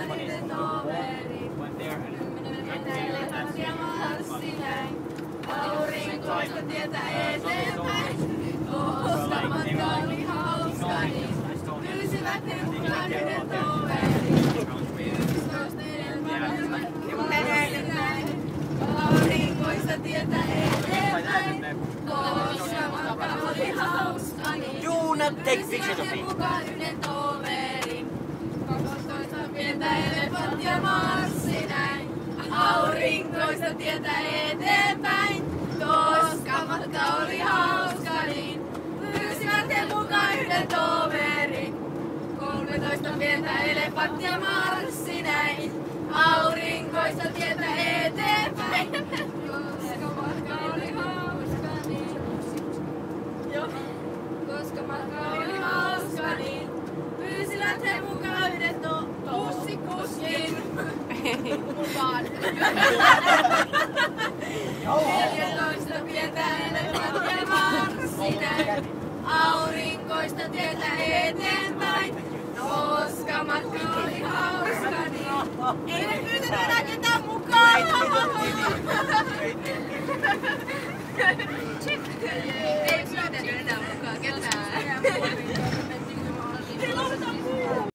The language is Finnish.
yhden toverin. Elepat ja marssi näin. Aurinkoista tietä eteenpäin. Koska matka oli hauska, niin pyysivät he mukaan yhden toverin. 11 näin. Aurinkoista tietä eteenpäin. Koska matka oli hauska, niin pyysivät he mukaan yhden toverin. 12 pientä elefanttia marssi näin. Aurinkoista tietä eteenpäin, koska matka oli hauska, niin pyysivät he mukaan yhden toverin. 13 pientä elefanttia marssi näin. Aurinkoista tietä eteenpäin, koska matka oli hauska, niin koska matka oli hauska, niin pyysivät he mukaan yhden bussikuskin mukaan. 14 pientä elefanttia marssi näin. Aurinkoista tietä eteenpäin, koska matka oli hauska, niin ei ne pyytänyt enää ketään mukaan. Ei pyytänyt enää mukaan ketään.